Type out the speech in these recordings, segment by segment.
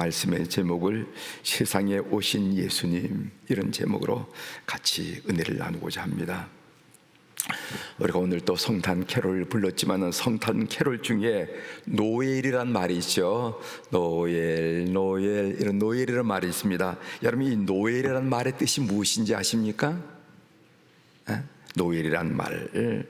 말씀의 제목을 세상에 오신 예수님, 이런 제목으로 같이 은혜를 나누고자 합니다. 우리가 오늘 또 성탄 캐롤을 불렀지만 성탄 캐롤 중에 노엘이란 말이 있죠. 노엘, 이런 노엘이라는 말이 있습니다. 여러분, 이 노엘이라는 말의 뜻이 무엇인지 아십니까? 노엘이란 말을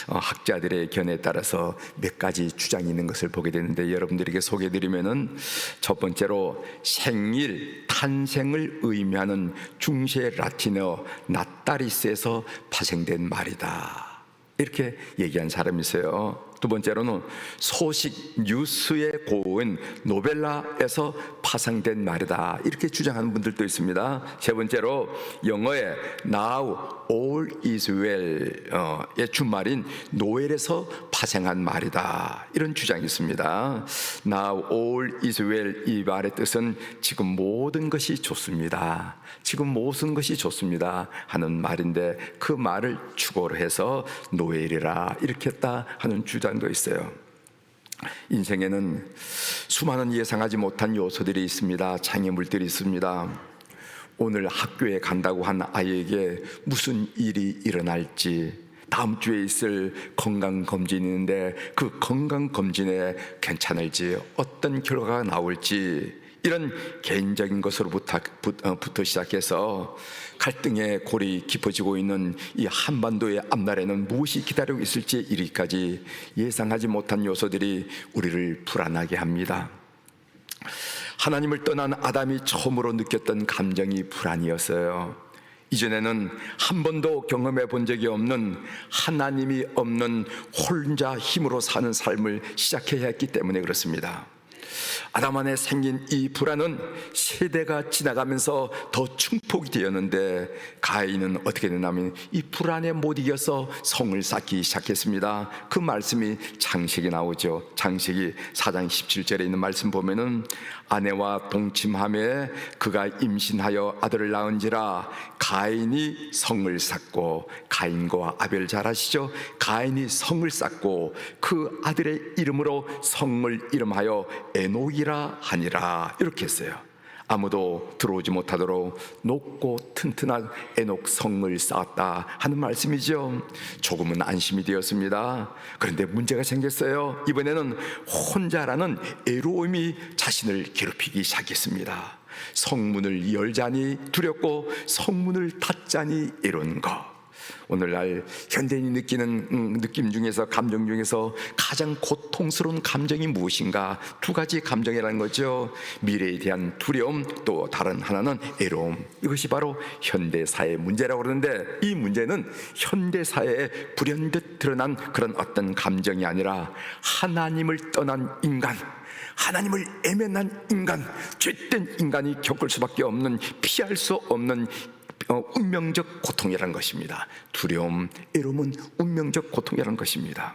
학자들의 견해에 따라서 몇 가지 주장이 있는 것을 보게 되는데, 여러분들에게 소개해드리면은, 첫 번째로 생일, 탄생을 의미하는 중세 라틴어 나타리스에서 파생된 말이다, 이렇게 얘기한 사람이 있어요. 두 번째로는 소식, 뉴스의 고은 노벨라에서 파생된 말이다, 이렇게 주장하는 분들도 있습니다. 세 번째로 영어의 Now all is well의 준말인 노엘에서 파생한 말이다, 이런 주장이 있습니다. Now all is well, 이 말의 뜻은 지금 모든 것이 좋습니다, 지금 모든 것이 좋습니다 하는 말인데, 그 말을 축어로 해서 노엘이라 이렇게 했다 하는 주장도 있어요. 인생에는 수많은 예상하지 못한 요소들이 있습니다. 장애물들이 있습니다. 오늘 학교에 간다고 한 아이에게 무슨 일이 일어날지, 다음 주에 있을 건강검진이 있는데 그 건강검진에 괜찮을지, 어떤 결과가 나올지, 이런 개인적인 것으로부터 시작해서 갈등의 골이 깊어지고 있는 이 한반도의 앞날에는 무엇이 기다리고 있을지, 이르기까지 예상하지 못한 요소들이 우리를 불안하게 합니다. 하나님을 떠난 아담이 처음으로 느꼈던 감정이 불안이었어요. 이전에는 한 번도 경험해 본 적이 없는, 하나님이 없는 혼자 힘으로 사는 삶을 시작해야 했기 때문에 그렇습니다. 아담 안에 생긴 이 불안은 세대가 지나가면서 더 증폭이 되었는데, 가인은 어떻게 되냐면 이 불안에 못 이겨서 성을 쌓기 시작했습니다. 그 말씀이 창세기에 나오죠. 창세기 4장 17절에 있는 말씀 보면은, 아내와 동침하며 그가 임신하여 아들을 낳은지라 가인이 성을 쌓고, 가인과 아벨 잘 아시죠? 가인이 성을 쌓고 그 아들의 이름으로 성을 이름하여 에녹이라 하니라, 이렇게 했어요. 아무도 들어오지 못하도록 높고 튼튼한 에녹 성을 쌓았다 하는 말씀이죠. 조금은 안심이 되었습니다. 그런데 문제가 생겼어요. 이번에는 혼자라는 애로움이 자신을 괴롭히기 시작했습니다. 성문을 열자니 두렵고 성문을 닫자니 애로운 것. 오늘날 현대인이 느끼는 느낌 중에서, 감정 중에서 가장 고통스러운 감정이 무엇인가? 두 가지 감정이라는 거죠. 미래에 대한 두려움, 또 다른 하나는 애로움. 이것이 바로 현대사회의 문제라고 그러는데, 이 문제는 현대사회에 불현듯 드러난 그런 어떤 감정이 아니라 하나님을 떠난 인간, 하나님을 애면한 인간, 죄된 인간이 겪을 수밖에 없는, 피할 수 없는 운명적 고통이라는 것입니다. 두려움, 애로움은 운명적 고통이라는 것입니다.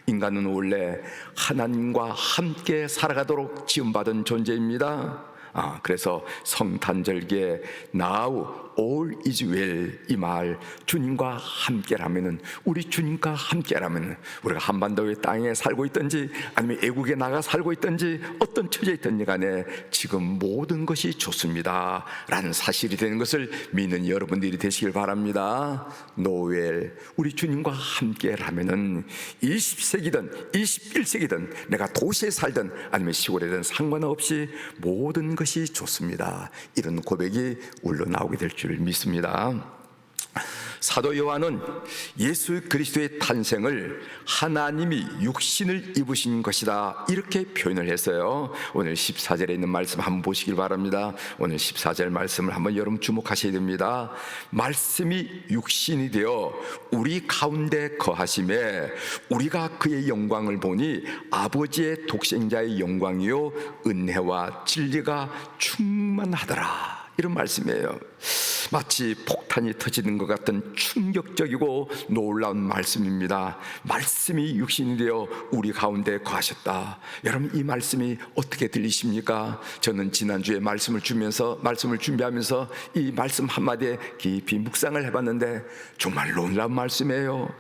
인간은 원래 하나님과 함께 살아가도록 지음받은 존재입니다. 그래서 성탄절기에 Now all is well, 이 말, 주님과 함께라면은, 우리 주님과 함께라면, 우리가 한반도의 땅에 살고 있든지 아니면 애국에 나가 살고 있든지 어떤 처지에 있든지 간에 지금 모든 것이 좋습니다 라는 사실이 되는 것을 믿는 여러분들이 되시길 바랍니다. 노엘, 우리 주님과 함께라면은 20세기든 21세기든 내가 도시에 살든 아니면 시골에든 상관없이 모든 것이 좋습니다, 이런 고백이 울러나오게 될 줄 믿습니다. 사도 요한은 예수 그리스도의 탄생을 하나님이 육신을 입으신 것이다, 이렇게 표현을 했어요. 오늘 14절에 있는 말씀 한번 보시길 바랍니다. 오늘 14절 말씀을 한번 여러분 주목하셔야 됩니다. 말씀이 육신이 되어 우리 가운데 거하심에 우리가 그의 영광을 보니 아버지의 독생자의 영광이요 은혜와 진리가 충만하더라, 이런 말씀이에요. 마치 폭탄이 터지는 것 같은 충격적이고 놀라운 말씀입니다. 말씀이 육신이 되어 우리 가운데 거하셨다. 여러분, 이 말씀이 어떻게 들리십니까? 저는 지난주에 말씀을 준비하면서 이 말씀 한마디에 깊이 묵상을 해봤는데 정말 놀라운 말씀이에요.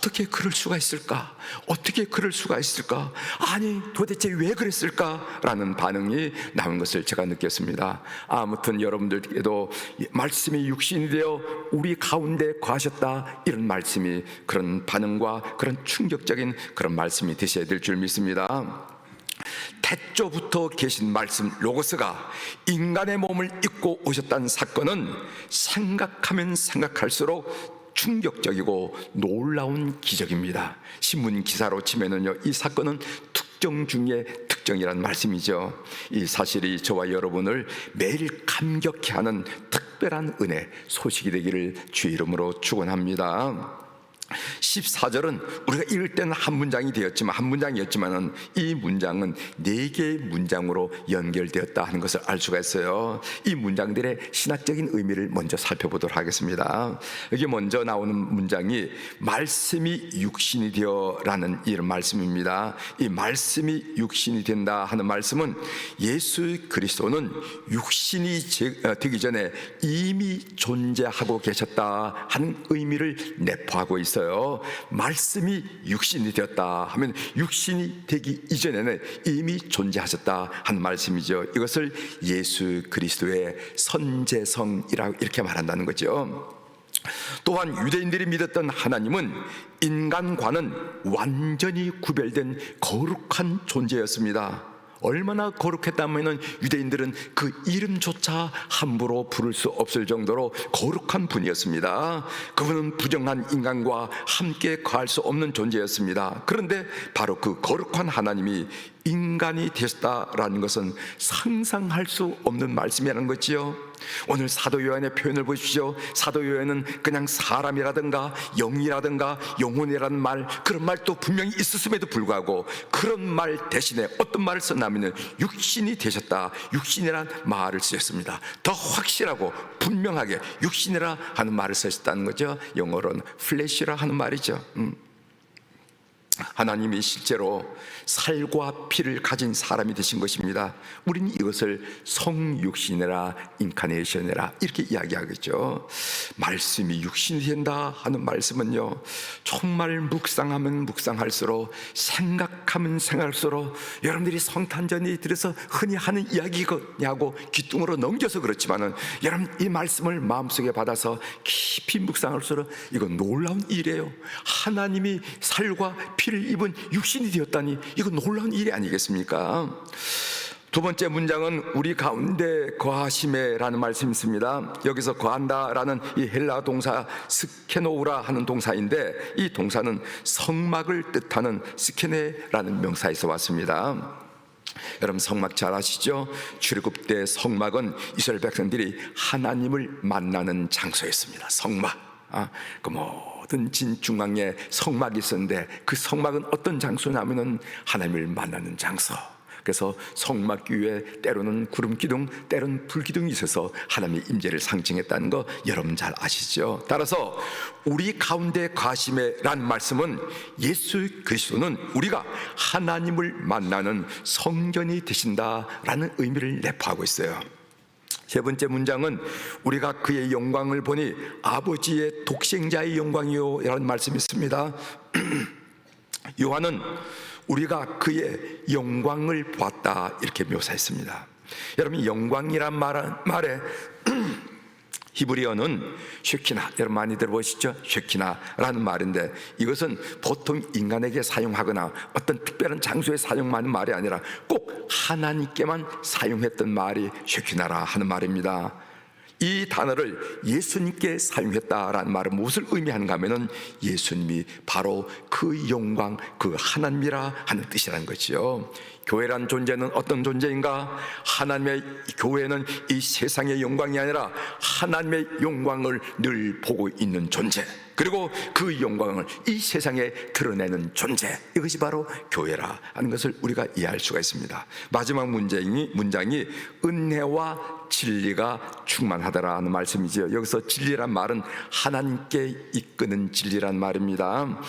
어떻게 그럴 수가 있을까? 어떻게 그럴 수가 있을까? 아니 도대체 왜 그랬을까? 라는 반응이 나온 것을 제가 느꼈습니다. 아무튼 여러분들께도 말씀이 육신이 되어 우리 가운데 거하셨다, 이런 말씀이 그런 반응과 그런 충격적인 그런 말씀이 되셔야 될 줄 믿습니다. 태초부터 계신 말씀 로고스가 인간의 몸을 입고 오셨다는 사건은 생각하면 생각할수록 충격적이고 놀라운 기적입니다. 신문 기사로 치면은요, 이 사건은 특정 중에 특정이란 말씀이죠. 이 사실이 저와 여러분을 매일 감격해 하는 특별한 은혜, 소식이 되기를 주의 이름으로 축원합니다. 14절은 우리가 읽을 때는 한 문장이었지만 이 문장은 4개의 문장으로 연결되었다 하는 것을 알 수가 있어요. 이 문장들의 신학적인 의미를 먼저 살펴보도록 하겠습니다. 여기 먼저 나오는 문장이 말씀이 육신이 되어라는 이런 말씀입니다. 이 말씀이 육신이 된다 하는 말씀은 예수 그리스도는 육신이 되기 전에 이미 존재하고 계셨다 하는 의미를 내포하고 있어요. 말씀이 육신이 되었다 하면 육신이 되기 이전에는 이미 존재하셨다 하는 말씀이죠. 이것을 예수 그리스도의 선제성이라고 이렇게 말한다는 거죠. 또한 유대인들이 믿었던 하나님은 인간과는 완전히 구별된 거룩한 존재였습니다. 얼마나 거룩했다면 유대인들은 그 이름조차 함부로 부를 수 없을 정도로 거룩한 분이었습니다. 그분은 부정한 인간과 함께 거할 수 없는 존재였습니다. 그런데 바로 그 거룩한 하나님이 인간이 되셨다라는 것은 상상할 수 없는 말씀이라는 거지요. 오늘 사도 요한의 표현을 보십시오. 사도 요한은 그냥 사람이라든가 영이라든가 영혼이라는 말, 그런 말도 분명히 있었음에도 불구하고 그런 말 대신에 어떤 말을 썼냐면 육신이 되셨다, 육신이란 말을 쓰셨습니다. 더 확실하고 분명하게 육신이라 하는 말을 쓰셨다는 거죠. 영어로는 flesh라 하는 말이죠. 하나님이 실제로 살과 피를 가진 사람이 되신 것입니다. 우리는 이것을 성육신이라 인카네이션이라 이렇게 이야기하겠죠. 말씀이 육신이 된다 하는 말씀은요, 정말 묵상하면 묵상할수록, 생각하면 생각할수록, 여러분들이 성탄절이 들어서 흔히 하는 이야기냐고 귀뚱으로 넘겨서 그렇지만은 여러분 이 말씀을 마음속에 받아서 깊이 묵상할수록 이건 놀라운 일이에요. 하나님이 살과 피를 입은 육신이 되었다니 이건 놀라운 일이 아니겠습니까? 두 번째 문장은 우리 가운데 거하심에라는 말씀이 있습니다. 여기서 거한다라는 이 헬라 동사 스케노우라 하는 동사인데, 이 동사는 성막을 뜻하는 스케네라는 명사에서 왔습니다. 여러분 성막 잘 아시죠? 출애굽 때 성막은 이스라엘 백성들이 하나님을 만나는 장소였습니다. 성막. 그 모든 진중앙에 성막이 있었는데 그 성막은 어떤 장소냐면은 하나님을 만나는 장소. 그래서 성막 위에 때로는 구름 기둥, 때로는 불 기둥이 있어서 하나님의 임재를 상징했다는 거 여러분 잘 아시죠? 따라서 우리 가운데 거하심에라는 말씀은 예수 그리스도는 우리가 하나님을 만나는 성전이 되신다라는 의미를 내포하고 있어요. 세 번째 문장은 우리가 그의 영광을 보니 아버지의 독생자의 영광이요 라는 말씀이 있습니다. 요한은 우리가 그의 영광을 보았다 이렇게 묘사했습니다. 여러분 영광이란 말에 히브리어는 쉐키나, 여러분 많이 들어보시죠? 쉐키나라는 말인데 이것은 보통 인간에게 사용하거나 어떤 특별한 장소에 사용하는 말이 아니라 꼭 하나님께만 사용했던 말이 쉐키나라 하는 말입니다. 이 단어를 예수님께 사용했다라는 말은 무엇을 의미하는가 하면은 예수님이 바로 그 영광, 그 하나님이라 하는 뜻이라는 거지요. 교회란 존재는 어떤 존재인가? 하나님의 교회는 이 세상의 영광이 아니라 하나님의 영광을 늘 보고 있는 존재, 그리고 그 영광을 이 세상에 드러내는 존재, 이것이 바로 교회라 하는 것을 우리가 이해할 수가 있습니다. 마지막 문장이 은혜와 진리가 충만하더라 하는 말씀이죠. 여기서 진리란 말은 하나님께 이끄는 진리란 말입니다.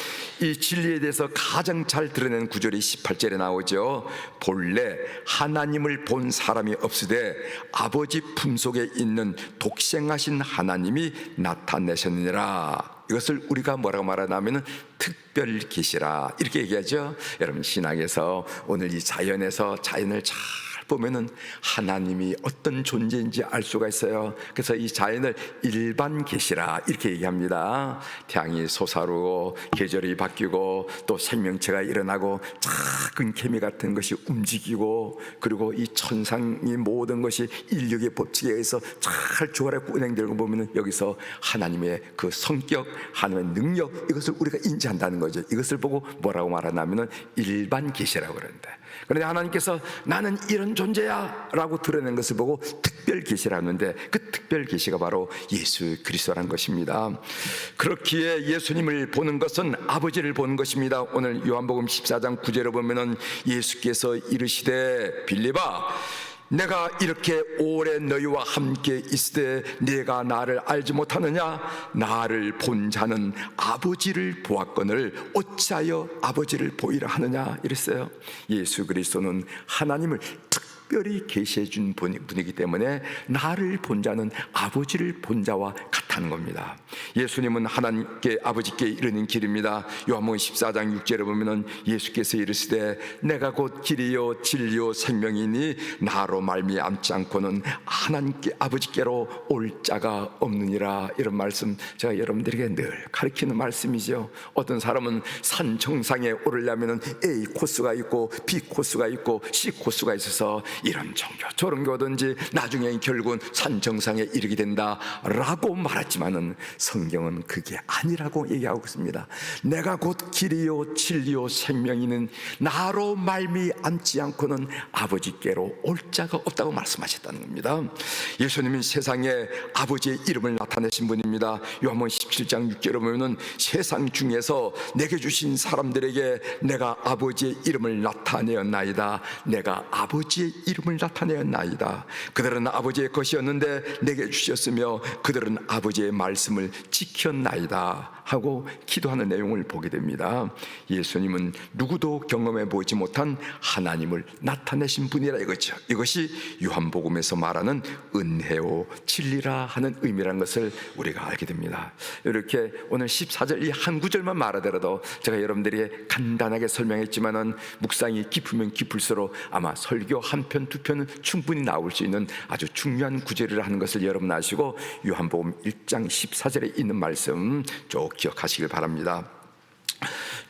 이 진리에 대해서 가장 잘 드러내는 구절이 18절에 나오죠. 본래 하나님을 본 사람이 없으되 아버지 품속에 있는 독생하신 하나님이 나타내셨느니라. 이것을 우리가 뭐라고 말하냐면 특별 계시라 이렇게 얘기하죠. 여러분, 신학에서 오늘 이 자연에서 자연을 잘 보면은 하나님이 어떤 존재인지 알 수가 있어요. 그래서 이 자연을 일반 계시라 이렇게 얘기합니다. 태양이 솟아오르고 계절이 바뀌고 또 생명체가 일어나고 작은 개미 같은 것이 움직이고, 그리고 이 천상의 모든 것이 인력의 법칙에 의해서 잘 조화롭게 운행되는 거 보면은 여기서 하나님의 그 성격, 하나님의 능력, 이것을 우리가 인지한다는 거죠. 이것을 보고 뭐라고 말하냐면은 일반 계시라고 그러는데, 그런데 하나님께서 나는 이런 존재야 라고 드러낸 것을 보고 특별 계시라는데, 그 특별 계시가 바로 예수 그리스도라는 것입니다. 그렇기에 예수님을 보는 것은 아버지를 보는 것입니다. 오늘 요한복음 14장 9절에 보면은 예수께서 이르시되 빌립아, 내가 이렇게 오래 너희와 함께 있으되 네가 나를 알지 못하느냐? 나를 본 자는 아버지를 보았거늘 어찌하여 아버지를 보이라 하느냐? 이랬어요. 예수 그리스도는 하나님을 특별히 계시해 준 분이기 때문에 나를 본 자는 아버지를 본 자와 같다는 겁니다. 예수님은 하나님께 아버지께 이르는 길입니다. 요한복음 14장 6절에 보면은 예수께서 이르시되 내가 곧 길이요 진리요 생명이니 나로 말미암지 않고는 하나님께 아버지께로 올 자가 없느니라. 이런 말씀 제가 여러분들에게 늘 가르치는 말씀이죠. 어떤 사람은 산 정상에 오르려면은 A 코스가 있고 B 코스가 있고 C 코스가 있어서 이런 종교 저런 교든지 나중에 결국은 산 정상에 이르게 된다라고 말했지만은 성경은 그게 아니라고 얘기하고 있습니다. 내가 곧 길이요 진리요 생명이는 나로 말미암지 않고는 아버지께로 올 자가 없다고 말씀하셨다는 겁니다. 예수님은 세상에 아버지의 이름을 나타내신 분입니다. 요한복음 17장 6절에 보면은 세상 중에서 내게 주신 사람들에게 내가 아버지의 이름을 나타내었나이다. 내가 아버지의 이름을 나타내었나이다. 그들은 아버지의 것이었는데 내게 주셨으며 그들은 아버지의 말씀을 지켰나이다 하고 기도하는 내용을 보게 됩니다. 예수님은 누구도 경험해 보지 못한 하나님을 나타내신 분이라 이거죠. 이것이 요한복음에서 말하는 은혜요 진리라 하는 의미라는 것을 우리가 알게 됩니다. 이렇게 오늘 14절 이 한 구절만 말하더라도 제가 여러분들에게 간단하게 설명했지만은 묵상이 깊으면 깊을수록 아마 설교 한 편, 두 편은 충분히 나올 수 있는 아주 중요한 구절이라 하는 것을 여러분 아시고 요한복음 1장 14절에 있는 말씀 쭉 기억하시길 바랍니다.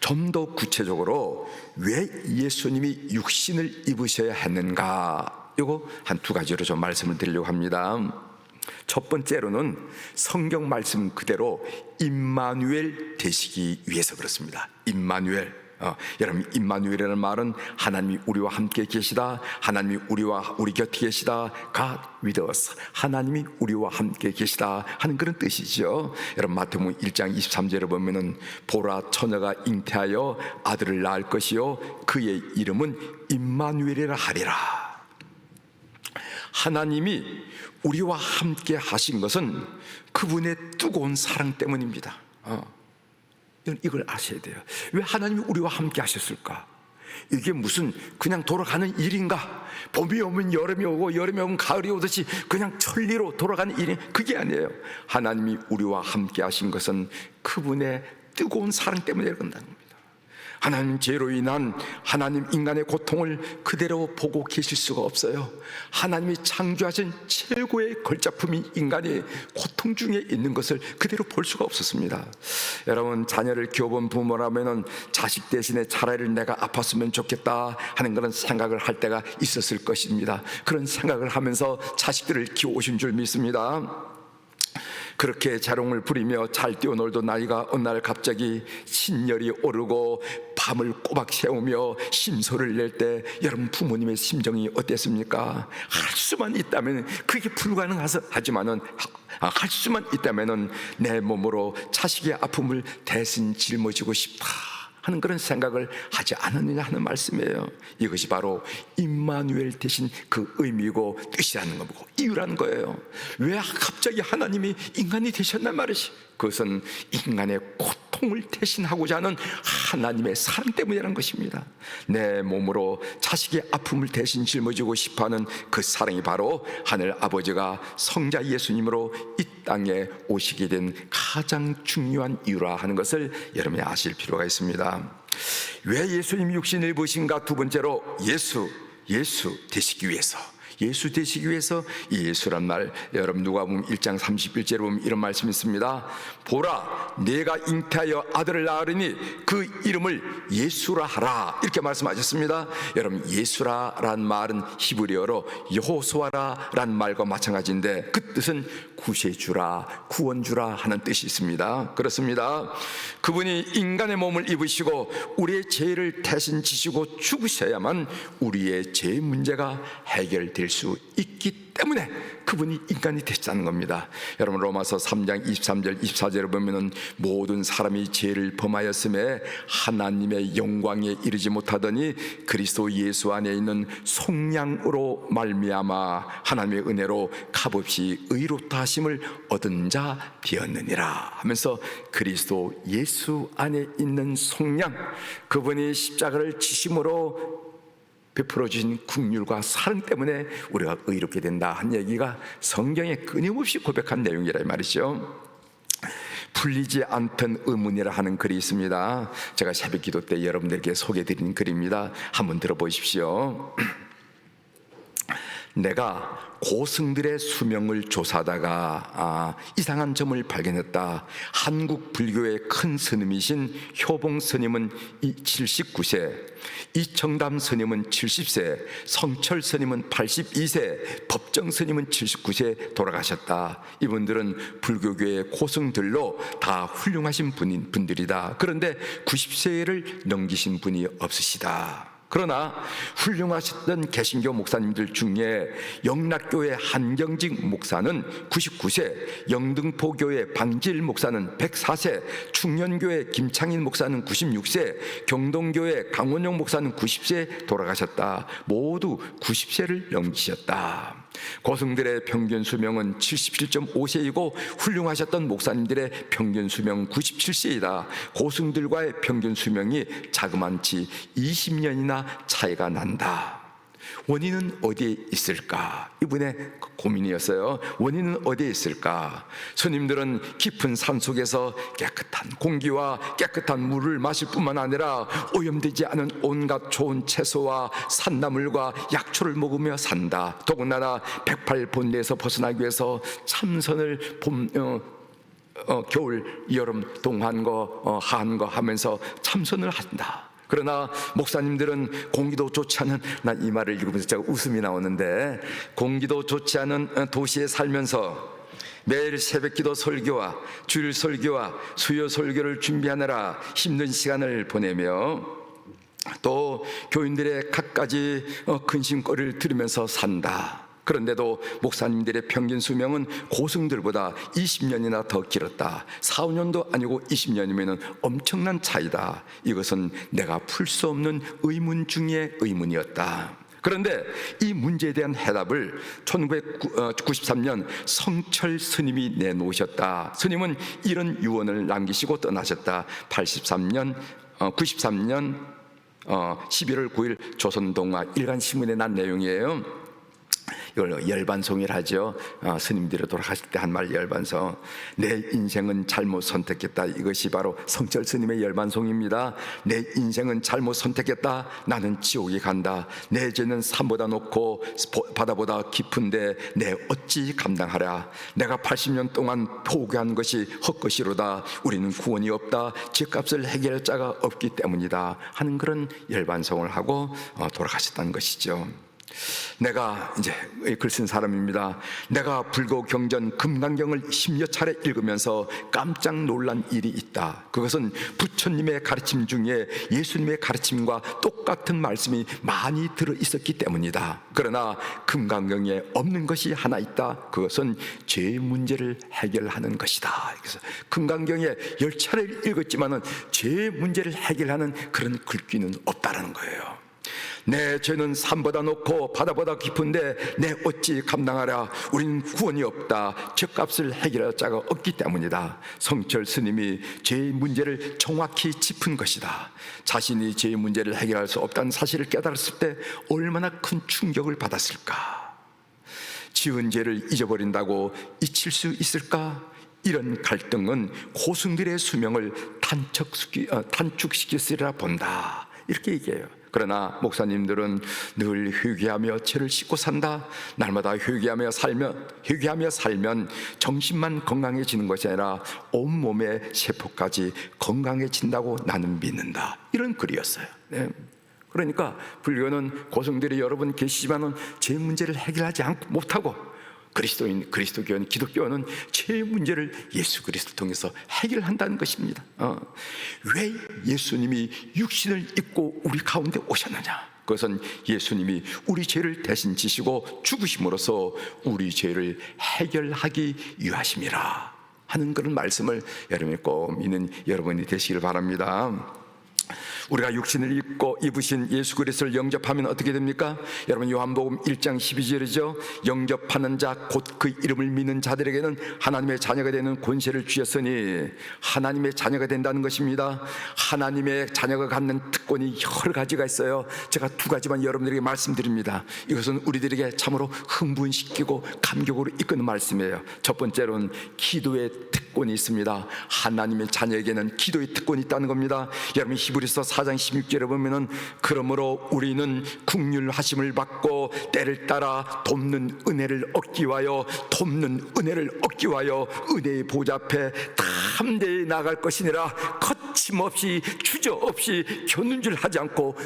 좀 더 구체적으로 왜 예수님이 육신을 입으셔야 했는가, 이거 한 두 가지로 좀 말씀을 드리려고 합니다. 첫 번째로는 성경 말씀 그대로 임마누엘 되시기 위해서 그렇습니다. 임마누엘. 여러분, 임마누엘이라는 말은 하나님이 우리와 함께 계시다, 하나님이 우리 곁에 계시다, God with us, 하나님이 우리와 함께 계시다 하는 그런 뜻이죠. 여러분, 마태복음 1장 23절에 보면은 보라 처녀가 잉태하여 아들을 낳을 것이요 그의 이름은 임마누엘이라 하리라. 하나님이 우리와 함께 하신 것은 그분의 뜨거운 사랑 때문입니다. 이걸 아셔야 돼요. 왜 하나님이 우리와 함께 하셨을까? 이게 무슨 그냥 돌아가는 일인가? 봄이 오면 여름이 오고 여름이 오면 가을이 오듯이 그냥 천리로 돌아가는 일이 그게 아니에요. 하나님이 우리와 함께 하신 것은 그분의 뜨거운 사랑 때문에 그런다는 겁니다. 하나님 죄로 인한 하나님 인간의 고통을 그대로 보고 계실 수가 없어요. 하나님이 창조하신 최고의 걸작품인 인간이 고통 중에 있는 것을 그대로 볼 수가 없었습니다. 여러분, 자녀를 키워본 부모라면 자식 대신에 차라리 내가 아팠으면 좋겠다 하는 그런 생각을 할 때가 있었을 것입니다. 그런 생각을 하면서 자식들을 키워오신 줄 믿습니다. 그렇게 자롱을 부리며 잘 뛰어놀던 나이가 어느 날 갑자기 신열이 오르고 밤을 꼬박 새우며 심소를 낼 때 여러분 부모님의 심정이 어땠습니까? 할 수만 있다면 그게 불가능하지만은 할 수만 있다면은 내 몸으로 자식의 아픔을 대신 짊어지고 싶다 하는 그런 생각을 하지 않았느냐 하는 말씀이에요. 이것이 바로 임마누엘 대신 그 의미고 뜻이라는 거고 이유라는 거예요. 왜 갑자기 하나님이 인간이 되셨단 말이지? 그것은 인간의 고통을 대신하고자 하는 하나님의 사랑 때문이라는 것입니다. 내 몸으로 자식의 아픔을 대신 짊어지고 싶어하는 그 사랑이 바로 하늘 아버지가 성자 예수님으로 이 땅에 오시게 된 가장 중요한 이유라 하는 것을 여러분이 아실 필요가 있습니다. 왜 예수님이 육신을 입으신가? 두 번째로 예수 되시기 위해서, 예수 되시기 위해서. 이 예수란 말 여러분 누가복음 1장 31절에 보면 이런 말씀이 있습니다. 보라, 내가 잉태하여 아들을 낳으리니 그 이름을 예수라 하라, 이렇게 말씀하셨습니다. 여러분, 예수라란 말은 히브리어로 여호수아라란 말과 마찬가지인데 그 뜻은 구세주라, 구원주라 하는 뜻이 있습니다. 그렇습니다. 그분이 인간의 몸을 입으시고 우리의 죄를 대신 지시고 죽으셔야만 우리의 죄 문제가 해결될 수 있기 때문에 그분이 인간이 되셨다는 겁니다. 여러분, 로마서 3장 23절 24절을 보면은 모든 사람이 죄를 범하였음에 하나님의 영광에 이르지 못하더니 그리스도 예수 안에 있는 속량으로 말미암아 하나님의 은혜로 값없이 의롭다 하심을 얻은 자 되었느니라 하면서 그리스도 예수 안에 있는 속량, 그분이 십자가를 지심으로 베풀어 주신 긍휼과 사랑 때문에 우리가 의롭게 된다 한 얘기가 성경에 끊임없이 고백한 내용이라 말이죠. 풀리지 않던 의문이라 하는 글이 있습니다. 제가 새벽 기도 때 여러분들에게 소개해드린 글입니다. 한번 들어보십시오. 내가 고승들의 수명을 조사하다가 이상한 점을 발견했다. 한국 불교의 큰 스님이신 효봉 스님은 79세, 이청담 스님은 70세, 성철 스님은 82세, 법정 스님은 79세 돌아가셨다. 이분들은 불교계의 고승들로 다 훌륭하신 분들이다. 그런데 90세를 넘기신 분이 없으시다. 그러나 훌륭하셨던 개신교 목사님들 중에 영락교회 한경직 목사는 99세, 영등포교회 방질 목사는 104세, 충년교회 김창인 목사는 96세, 경동교회 강원영 목사는 90세 돌아가셨다. 모두 90세를 넘기셨다. 고승들의 평균 수명은 77.5세이고 훌륭하셨던 목사님들의 평균 수명 97세이다. 고승들과의 평균 수명이 자그만치 20년이나 차이가 난다. 원인은 어디에 있을까? 이분의 고민이었어요. 원인은 어디에 있을까? 스님들은 깊은 산속에서 깨끗한 공기와 깨끗한 물을 마실 뿐만 아니라 오염되지 않은 온갖 좋은 채소와 산나물과 약초를 먹으며 산다. 더군다나 108본대에서 벗어나기 위해서 참선을 겨울, 여름, 동한거, 한거 하면서 참선을 한다. 그러나 목사님들은 공기도 좋지 않은, 난 이 말을 읽으면서 제가 웃음이 나오는데, 공기도 좋지 않은 도시에 살면서 매일 새벽기도 설교와 주일 설교와 수요 설교를 준비하느라 힘든 시간을 보내며 또 교인들의 갖가지 근심거리를 들으면서 산다. 그런데도 목사님들의 평균 수명은 고승들보다 20년이나 더 길었다. 4, 5년도 아니고 20년이면 엄청난 차이다. 이것은 내가 풀 수 없는 의문 중의 의문이었다. 그런데 이 문제에 대한 해답을 1993년 성철 스님이 내놓으셨다. 스님은 이런 유언을 남기시고 떠나셨다. 93년 11월 9일 조선동화 일간신문에 난 내용이에요. 이걸 열반송이라 하죠. 스님들이 돌아가실 때 한 말 열반송. 내 인생은 잘못 선택했다. 이것이 바로 성철 스님의 열반송입니다. 내 인생은 잘못 선택했다. 나는 지옥에 간다. 내 죄는 산보다 높고 바다보다 깊은데 내 어찌 감당하랴. 내가 80년 동안 포기한 것이 헛것이로다. 우리는 구원이 없다. 죄값을 해결할 자가 없기 때문이다 하는 그런 열반송을 하고 돌아가셨다는 것이죠. 내가 이제 글 쓴 사람입니다. 내가 불교 경전 금강경을 10여 차례 읽으면서 깜짝 놀란 일이 있다. 그것은 부처님의 가르침 중에 예수님의 가르침과 똑같은 말씀이 많이 들어 있었기 때문이다. 그러나 금강경에 없는 것이 하나 있다. 그것은 죄 문제를 해결하는 것이다. 그래서 금강경에 10차례를 읽었지만은 죄 문제를 해결하는 그런 글귀는 없다라는 거예요. 내 죄는 산보다 높고 바다보다 깊은데 내 어찌 감당하랴. 우리는 구원이 없다. 죄값을 해결할 자가 없기 때문이다. 성철 스님이 죄의 문제를 정확히 짚은 것이다. 자신이 죄의 문제를 해결할 수 없다는 사실을 깨달았을 때 얼마나 큰 충격을 받았을까. 지은 죄를 잊어버린다고 잊힐 수 있을까? 이런 갈등은 고승들의 수명을 단축시켰으리라 본다. 이렇게 얘기해요. 그러나 목사님들은 늘 회개하며 죄를 씻고 산다. 날마다 회개하며 살면 정신만 건강해지는 것이 아니라 온몸의 세포까지 건강해진다고 나는 믿는다. 이런 글이었어요. 네. 그러니까 불교는 고승들이 여러분 계시지만은 죄 문제를 해결하지 못하고 그리스도교는 기독교는 죄의 문제를 예수 그리스도를 통해서 해결한다는 것입니다. 왜 예수님이 육신을 입고 우리 가운데 오셨느냐? 그것은 예수님이 우리 죄를 대신 지시고 죽으심으로써 우리 죄를 해결하기 위하심이라 하는 그런 말씀을 여러분이 꼭 믿는 여러분이 되시길 바랍니다. 우리가 육신을 입고 입으신 예수 그리스도를 영접하면 어떻게 됩니까? 여러분 요한복음 1장 12절이죠. 영접하는 자 곧 그 이름을 믿는 자들에게는 하나님의 자녀가 되는 권세를 주셨으니 하나님의 자녀가 된다는 것입니다. 하나님의 자녀가 갖는 특권이 여러 가지가 있어요. 제가 두 가지만 여러분들에게 말씀드립니다. 이것은 우리들에게 참으로 흥분시키고 감격으로 이끄는 말씀이에요. 첫 번째로는 기도의 특권이 있습니다. 하나님의 자녀에게는 기도의 특권이 있다는 겁니다. 여러분 히브리서 4장 16절에 보면은 그러므로 우리는 긍휼하심을 받고 때를 따라 돕는 은혜를 얻기 위하여 은혜의 보좌 앞에 담대히 나갈 것이니라. 거침없이 주저없이 겨눈질하지 않고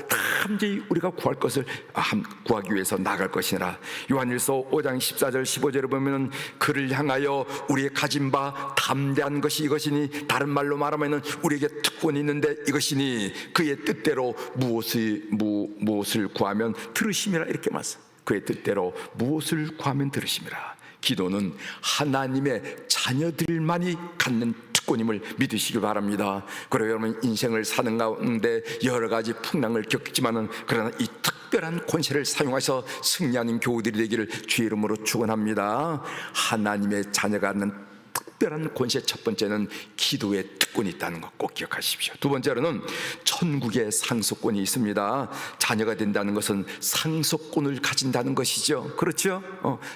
담대히 우리가 구하기 위해서 나갈 것이니라. 요한일서 5장 14절 15절에 보면은 그를 향하여 우리의 가진 바 담대한 것이 이것이니, 다른 말로 말하면은 우리에게 특권이 있는데 이것이니 그의 뜻대로 무엇을 구하면 들으심이라. 이렇게 말씀. 그의 뜻대로 무엇을 구하면 들으심이라. 기도는 하나님의 자녀들만이 갖는 특권임을 믿으시길 바랍니다. 그리고 여러분 인생을 사는 가운데 여러 가지 풍랑을 겪지만은 그러나 이 특별한 권세를 사용해서 승리하는 교우들이 되기를 주의 이름으로 축원합니다. 하나님의 자녀가 갖는 특별한 권세, 첫 번째는 기도의 특권이 있다는 것 꼭 기억하십시오. 두 번째로는 천국의 상속권이 있습니다. 자녀가 된다는 것은 상속권을 가진다는 것이죠. 그렇죠?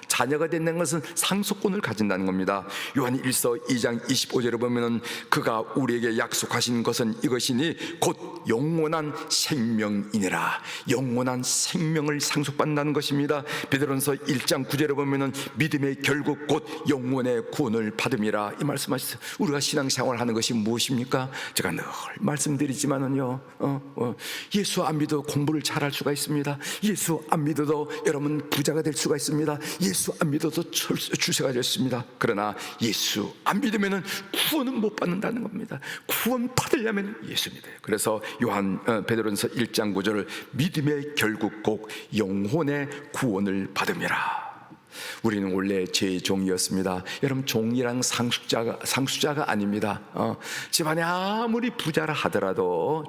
자녀가 된다는 것은 상속권을 가진다는 겁니다. 요한 1서 2장 25절에 보면은 그가 우리에게 약속하신 것은 이것이니 곧 영원한 생명이니라. 영원한 생명을 상속받는다는 것입니다. 베드로전서 1장 9절에 보면은 믿음의 결국 곧 영원의 구원을 받음이라. 이 말씀하셨어요. 우리가 신앙생활하는 것이 무엇입니까? 제가 늘 말씀드리지만은요, 예수 안 믿어도 공부를 잘할 수가 있습니다. 예수 안 믿어도 여러분 부자가 될 수가 있습니다. 예수 안 믿어도 주세가 될 수 있습니다. 그러나 예수 안 믿으면은 구원은 못 받는다는 겁니다. 구원 받으려면 예수 믿어요. 그래서 베드로전서 1장 9절을 믿음의 결국 꼭 영혼의 구원을 받음이라. 우리는 원래 죄의 종이었습니다. 여러분 종이랑 상수자가 아닙니다. 집안에 아무리 부자라 하더라도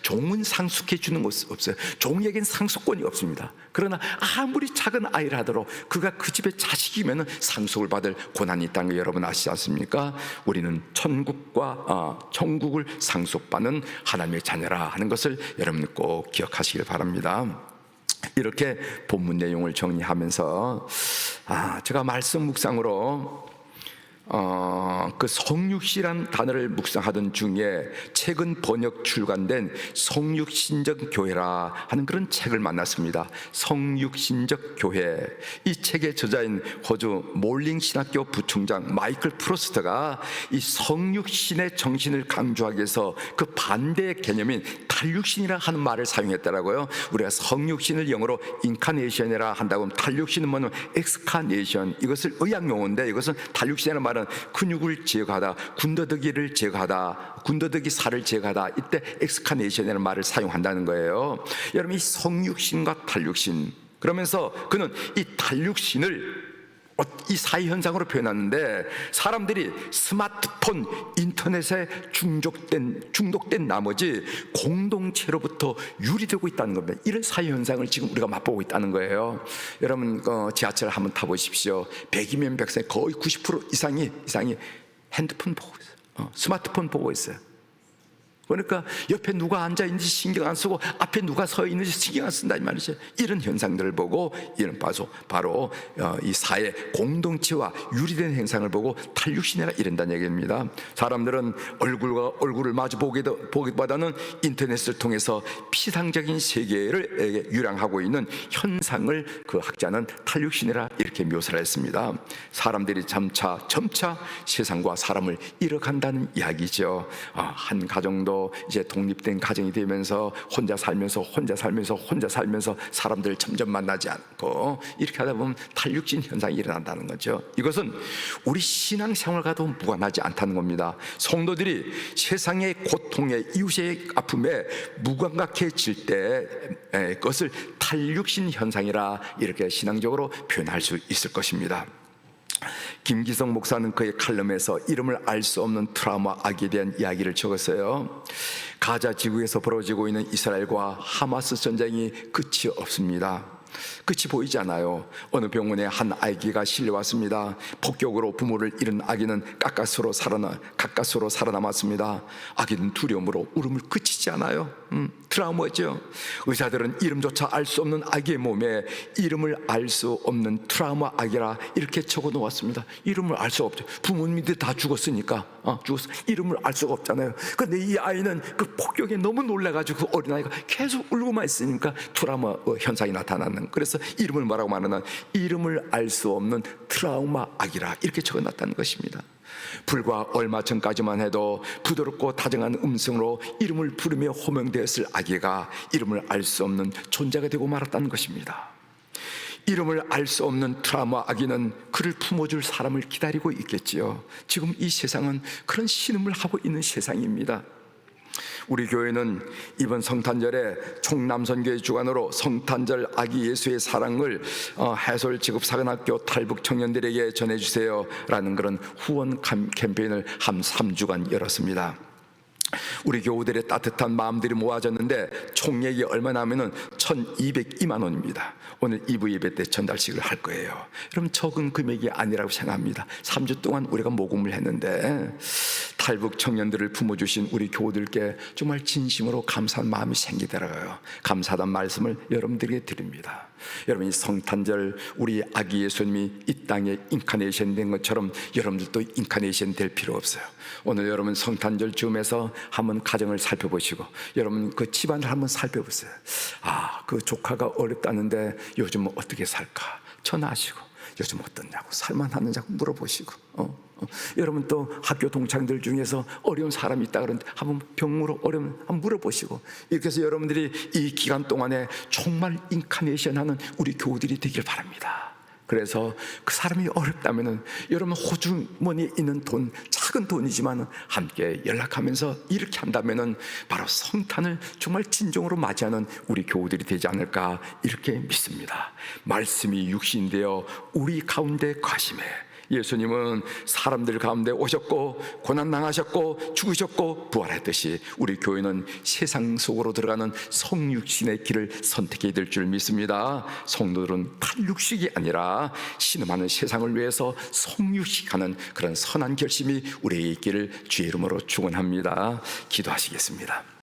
종은 상속해 주는 것은 없어요. 종에겐 상속권이 없습니다. 그러나 아무리 작은 아이라 하더라도 그가 그 집의 자식이면 상속을 받을 고난이 있다는 거 여러분 아시지 않습니까? 우리는 천국을 상속받는 하나님의 자녀라 하는 것을 여러분 꼭 기억하시길 바랍니다. 이렇게 본문 내용을 정리하면서 제가 말씀 묵상으로 그 성육시란 단어를 묵상하던 중에 최근 번역 출간된 성육신적 교회라 하는 그런 책을 만났습니다. 성육신적 교회. 이 책의 저자인 호주 몰링 신학교 부총장 마이클 프로스트가 이 성육신의 정신을 강조하기 위해서 그 반대의 개념인 탈육신이라 하는 말을 사용했더라고요. 우리가 성육신을 영어로 인카네이션이라 한다고 하면 탈육신은 뭐냐면 엑스카네이션, 이것을 의학 용어인데 이것은 탈육신이라는 말은 근육을 제거하다, 군더더기를 제거하다, 군더더기 살을 제거하다, 이때 엑스카네이션이라는 말을 사용한다는 거예요. 여러분, 이 성육신과 탈육신, 그러면서 그는 이 탈육신을 이 사회현상으로 표현하는데, 사람들이 스마트폰, 인터넷에 중독된 나머지 공동체로부터 유리되고 있다는 겁니다. 이런 사회현상을 지금 우리가 맛보고 있다는 거예요. 여러분, 지하철 한번 타보십시오. 100이면 100세 거의 90% 이상이 핸드폰 보고 있어요. 스마트폰 보고 있어요. 그러니까 옆에 누가 앉아있는지 신경 안 쓰고 앞에 누가 서 있는지 신경 안 쓴다 이 말이죠. 이런 현상들을 보고, 이런 바로 이 사회 공동체와 유리된 행상을 보고 탈육신이라 이른다는 얘기입니다. 사람들은 얼굴과 얼굴을 마주 보기보다는 인터넷을 통해서 피상적인 세계를 유랑하고 있는 현상을 그 학자는 탈육신이라 이렇게 묘사를 했습니다. 사람들이 점차 세상과 사람을 잃어간다는 이야기죠. 한 가정도 이제 독립된 가정이 되면서 혼자 살면서 사람들을 점점 만나지 않고, 이렇게 하다 보면 탈육신 현상이 일어난다는 거죠. 이것은 우리 신앙생활과도 무관하지 않다는 겁니다. 성도들이 세상의 고통에, 이웃의 아픔에 무감각해질 때 그것을 탈육신 현상이라 이렇게 신앙적으로 표현할 수 있을 것입니다. 김기성 목사는 그의 칼럼에서 이름을 알 수 없는 트라우마 악에 대한 이야기를 적었어요. 가자 지구에서 벌어지고 있는 이스라엘과 하마스 전쟁이 끝이 없습니다. 끝이 보이지 않아요. 어느 병원에 한 아기가 실려왔습니다. 폭격으로 부모를 잃은 아기는 가까스로 살아남았습니다. 아기는 두려움으로 울음을 그치지 않아요. 트라우마죠. 의사들은 이름조차 알 수 없는 아기의 몸에 이름을 알 수 없는 트라우마 아기라 이렇게 적어 놓았습니다. 이름을 알 수가 없죠. 부모님들이 다 죽었으니까 이름을 알 수가 없잖아요. 그런데 이 아이는 그 폭격에 너무 놀라가지고 그 어린아이가 계속 울고만 있으니까 트라우마 현상이 나타나는, 그래서 이름을 뭐라고 말하나, 이름을 알 수 없는 트라우마 아기라 이렇게 적어놨다는 것입니다. 불과 얼마 전까지만 해도 부드럽고 다정한 음성으로 이름을 부르며 호명되었을 아기가 이름을 알 수 없는 존재가 되고 말았다는 것입니다. 이름을 알 수 없는 트라우마 아기는 그를 품어줄 사람을 기다리고 있겠지요. 지금 이 세상은 그런 신음을 하고 있는 세상입니다. 우리 교회는 이번 성탄절에 총남선교회 주관으로 성탄절 아기 예수의 사랑을 해솔 지급사관학교 탈북 청년들에게 전해주세요 라는 그런 후원 캠페인을 한 3주간 열었습니다. 우리 교우들의 따뜻한 마음들이 모아졌는데 총액이 얼마나 하면은 1,202만 원입니다. 오늘 2부 예배 때 전달식을 할 거예요. 여러분, 적은 금액이 아니라고 생각합니다. 3주 동안 우리가 모금을 했는데 탈북 청년들을 품어주신 우리 교우들께 정말 진심으로 감사한 마음이 생기더라고요. 감사하다는 말씀을 여러분들에게 드립니다. 여러분, 이 성탄절 우리 아기 예수님이 이 땅에 인카네이션 된 것처럼 여러분들도 인카네이션 될 필요 없어요. 오늘 여러분 성탄절 즈음에서 한번 가정을 살펴보시고 여러분 그 집안을 한번 살펴보세요. 그 조카가 어렵다는데 요즘 어떻게 살까 전화하시고 요즘 어떻냐고, 살만하느냐고 물어보시고 여러분 또 학교 동창들 중에서 어려운 사람이 있다 그러는데 한번 병으로 어려운 한번 물어보시고, 이렇게 해서 여러분들이 이 기간 동안에 정말 인카네이션 하는 우리 교우들이 되길 바랍니다. 그래서 그 사람이 어렵다면은 여러분 호주머니에 있는 돈, 작은 돈이지만 함께 연락하면서 이렇게 한다면은 바로 성탄을 정말 진정으로 맞이하는 우리 교우들이 되지 않을까 이렇게 믿습니다. 말씀이 육신되어 우리 가운데 가심해 예수님은 사람들 가운데 오셨고 고난당하셨고 죽으셨고 부활했듯이 우리 교회는 세상 속으로 들어가는 성육신의 길을 선택해야 될 줄 믿습니다. 성도들은 탈육식이 아니라 신음하는 세상을 위해서 성육식하는 그런 선한 결심이 우리에게 있기를 주의 이름으로 축원합니다. 기도하시겠습니다.